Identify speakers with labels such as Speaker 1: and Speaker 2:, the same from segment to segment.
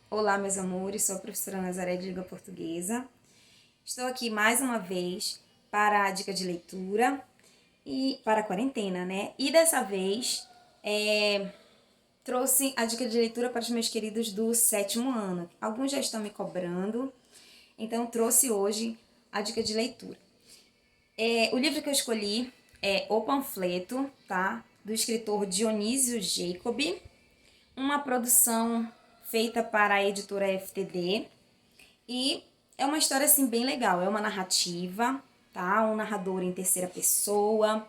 Speaker 1: Olá, meus amores, sou a professora Nazaré de Língua Portuguesa. Estou aqui mais uma vez para a dica de leitura e para a quarentena, né? E dessa vez trouxe a dica de leitura para os meus queridos do sétimo ano. Alguns já estão me cobrando, então trouxe hoje a dica de leitura. O livro que eu escolhi é O Panfleto, tá? Do escritor Dionísio Jacobi, uma produção feita para a editora FTD. E é uma história assim bem legal, é uma narrativa, tá? Um narrador em terceira pessoa.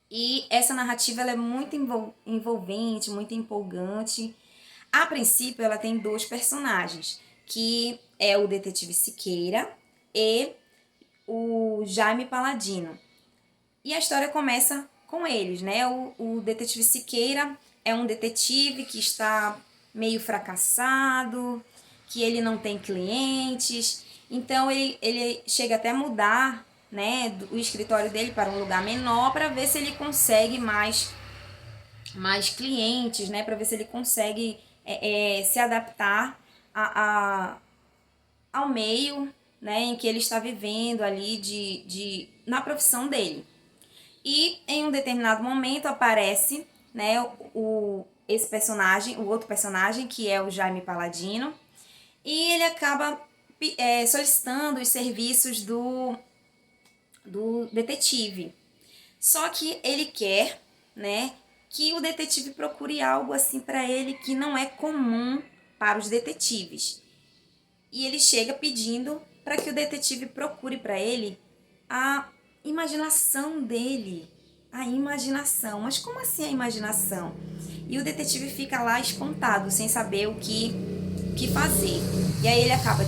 Speaker 1: E essa narrativa ela é muito envolvente, muito empolgante. A princípio, ela tem dois personagens, que é o detetive Siqueira e o Jaime Paladino. E a história começa com eles, né? O detetive Siqueira é um detetive que está meio fracassado, que ele não tem clientes, então ele chega até a mudar, né, o escritório dele para um lugar menor para ver se ele consegue mais clientes, né, para ver se ele consegue se adaptar a, ao meio, né, em que ele está vivendo ali na profissão dele. E em um determinado momento aparece, né, esse personagem, o outro personagem, que é o Jaime Paladino, e ele acaba solicitando os serviços do detetive. Só que ele quer, né, que o detetive procure algo assim para ele que não é comum para os detetives. E ele chega pedindo para que o detetive procure para ele a imaginação dele. A imaginação. Mas como assim a imaginação? E o detetive fica lá espantado, sem saber o que fazer. E aí ele acaba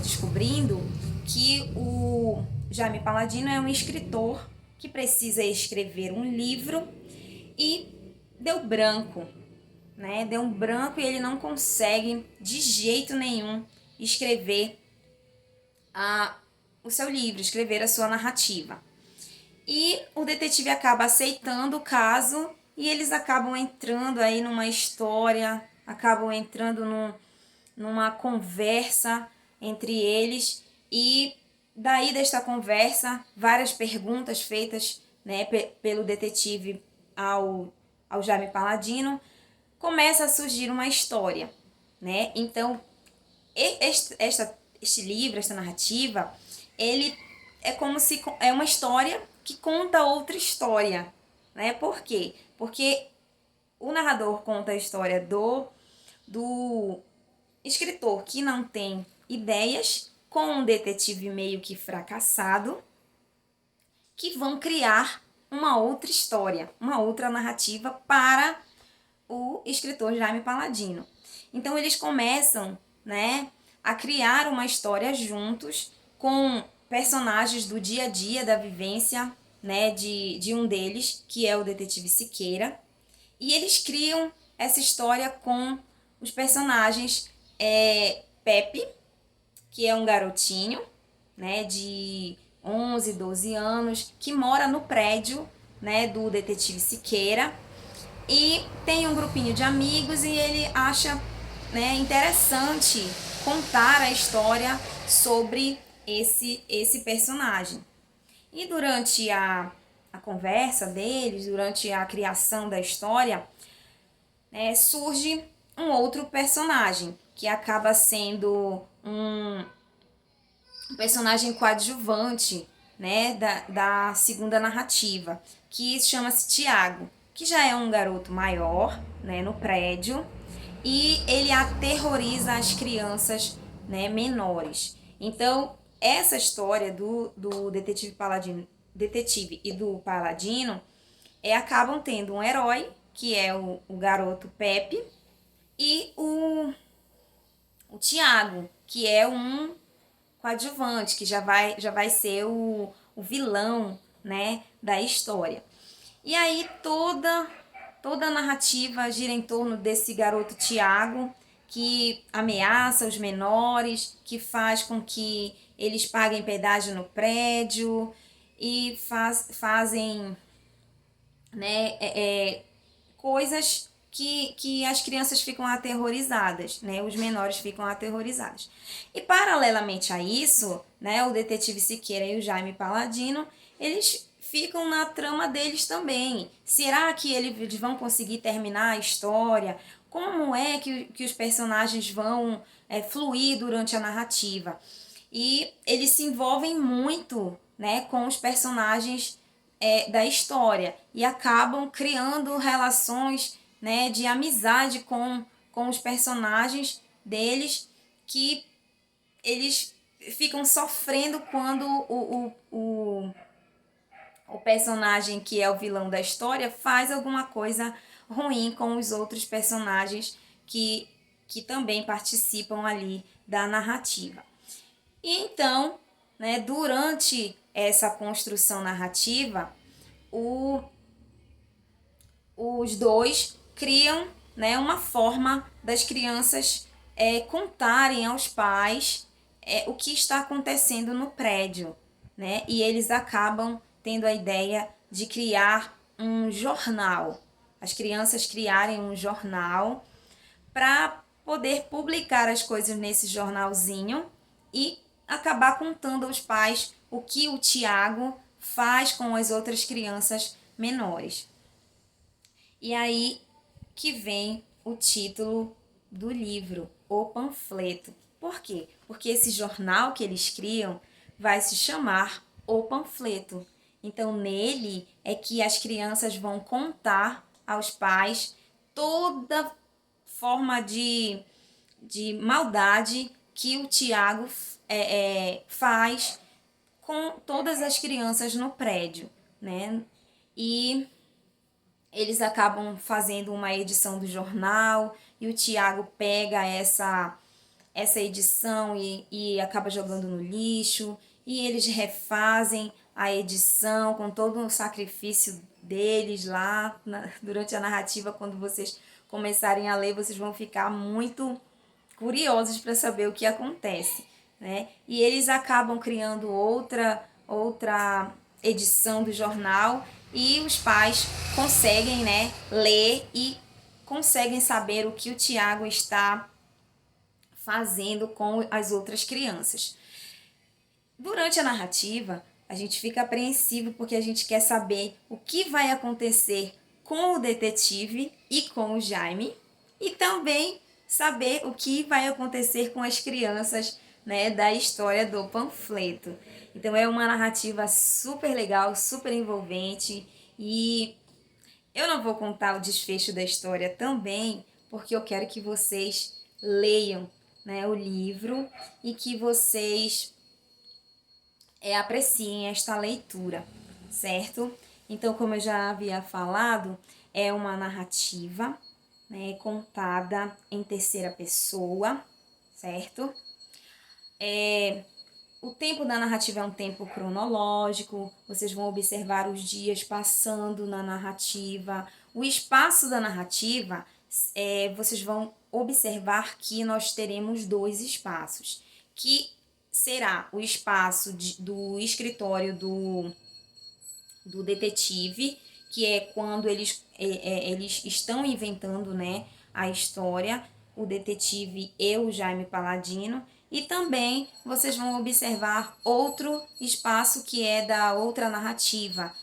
Speaker 1: descobrindo que o Jaime Paladino é um escritor que precisa escrever um livro e deu branco, né? Deu um branco e ele não consegue de jeito nenhum escrever o seu livro, escrever a sua narrativa. E o detetive acaba aceitando o caso e eles acabam entrando aí numa história, acabam entrando numa conversa entre eles e daí desta conversa, várias perguntas feitas, né, pelo detetive ao Jaime Paladino, começa a surgir uma história, né? Então, este livro, esta narrativa, ele é como se é uma história que conta outra história, né? Por quê? Porque o narrador conta a história do escritor que não tem ideias com um detetive meio que fracassado que vão criar uma outra história, uma outra narrativa para o escritor Jaime Paladino. Então eles começam, né, a criar uma história juntos com personagens do dia a dia, da vivência, né, de um deles, que é o detetive Siqueira. E eles criam essa história com os personagens Pepe, que é um garotinho, né, de 11, 12 anos, que mora no prédio, né, do detetive Siqueira, e tem um grupinho de amigos e ele acha, né, interessante contar a história sobre esse personagem. E durante a conversa deles, durante a criação da história, surge um outro personagem que acaba sendo um personagem coadjuvante, né, da segunda narrativa, que chama-se Tiago, que já é um garoto maior, né, no prédio, e ele aterroriza as crianças, né, menores. Então, essa história do detetive e do paladino acabam tendo um herói, que é o garoto Pepe, e o Tiago, que é um coadjuvante, que já vai ser o vilão, né, da história. E aí toda a narrativa gira em torno desse garoto Tiago, que ameaça os menores, que faz com que eles paguem pedágio no prédio e fazem, né, coisas que as crianças ficam aterrorizadas, né? Os menores ficam aterrorizados. E paralelamente a isso, né, o detetive Siqueira e o Jaime Paladino, eles ficam na trama deles também. Será que eles vão conseguir terminar a história? Como é que os personagens vão fluir durante a narrativa? E eles se envolvem muito, né, com os personagens da história e acabam criando relações, né, de amizade com os personagens deles, que eles ficam sofrendo quando o personagem que é o vilão da história faz alguma coisa ruim com os outros personagens que também participam ali da narrativa. E então, né, durante essa construção narrativa, os dois criam, né, uma forma das crianças contarem aos pais o que está acontecendo no prédio, né? E eles acabam tendo a ideia de criar um jornal. As crianças criarem um jornal para poder publicar as coisas nesse jornalzinho e acabar contando aos pais o que o Tiago faz com as outras crianças menores. E aí que vem o título do livro, O Panfleto. Por quê? Porque esse jornal que eles criam vai se chamar O Panfleto. Então, nele é que as crianças vão contar aos pais toda forma de maldade que o Tiago faz com todas as crianças no prédio, né? E eles acabam fazendo uma edição do jornal e o Tiago pega essa edição e acaba jogando no lixo, e eles refazem a edição com todo o sacrifício deles lá durante a narrativa. Quando vocês começarem a ler, vocês vão ficar muito curiosos para saber o que acontece, né? E eles acabam criando outra edição do jornal e os pais conseguem, né, ler e conseguem saber o que o Tiago está fazendo com as outras crianças. Durante a narrativa, a gente fica apreensivo porque a gente quer saber o que vai acontecer com o detetive e com o Jaime, e também saber o que vai acontecer com as crianças, né, da história do panfleto. Então é uma narrativa super legal, super envolvente, e eu não vou contar o desfecho da história também, porque eu quero que vocês leiam, né, o livro e que vocês apreciem esta leitura, certo? Então, como eu já havia falado, é uma narrativa, né, contada em terceira pessoa, certo? O tempo da narrativa é um tempo cronológico, vocês vão observar os dias passando na narrativa. O espaço da narrativa, vocês vão observar que nós teremos dois espaços, que será o espaço do escritório do detetive, que é quando eles estão inventando, né, a história, o detetive e o Jaime Paladino. E também vocês vão observar outro espaço que é da outra narrativa,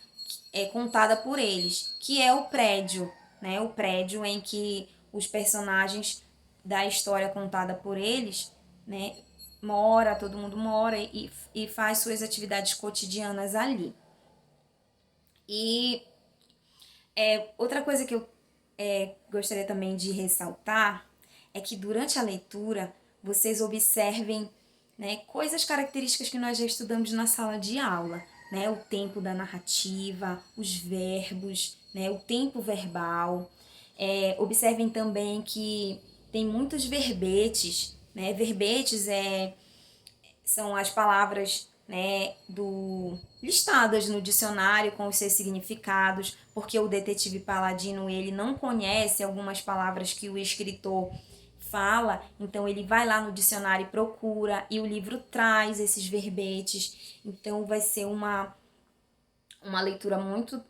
Speaker 1: contada por eles, que é o prédio, né? O prédio em que os personagens da história contada por eles, né, todo mundo mora e faz suas atividades cotidianas ali. E outra coisa que eu gostaria também de ressaltar é que durante a leitura vocês observem, né, coisas características que nós já estudamos na sala de aula, né, o tempo da narrativa, os verbos, né, o tempo verbal. Observem também que tem muitos verbetes, né? Verbetes são as palavras, né, listadas no dicionário com os seus significados, porque o detetive Paladino ele não conhece algumas palavras que o escritor fala, então ele vai lá no dicionário e procura, e o livro traz esses verbetes. Então vai ser uma leitura muito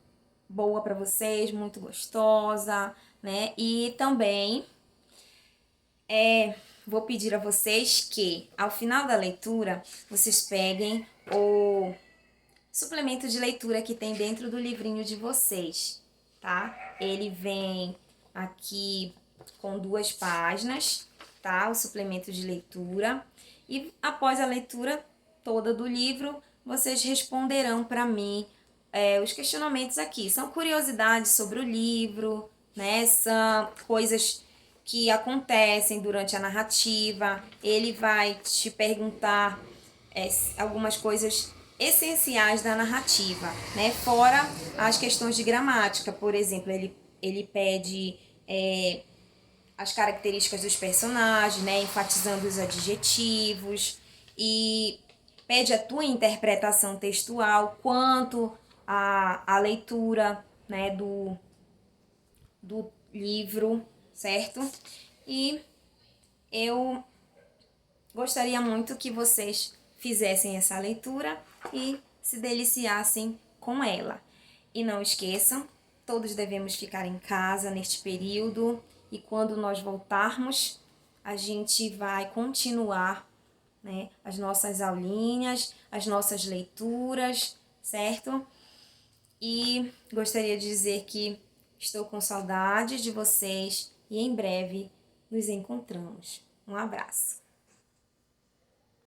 Speaker 1: boa para vocês, muito gostosa, né? E também vou pedir a vocês que, ao final da leitura, vocês peguem o suplemento de leitura que tem dentro do livrinho de vocês, tá? Ele vem aqui com 2 páginas, tá? O suplemento de leitura. E após a leitura toda do livro, vocês responderão para mim os questionamentos aqui. São curiosidades sobre o livro, né? São coisas que acontecem durante a narrativa. Ele vai te perguntar algumas coisas essenciais da narrativa, né? Fora as questões de gramática, por exemplo, ele pede as características dos personagens, né? Enfatizando os adjetivos e pede a tua interpretação textual quanto à leitura, né? Do livro, certo? E eu gostaria muito que vocês fizessem essa leitura e se deliciassem com ela. E não esqueçam, todos devemos ficar em casa neste período e quando nós voltarmos, a gente vai continuar, né, as nossas aulinhas, as nossas leituras, certo? E gostaria de dizer que estou com saudades de vocês e em breve nos encontramos. Um abraço.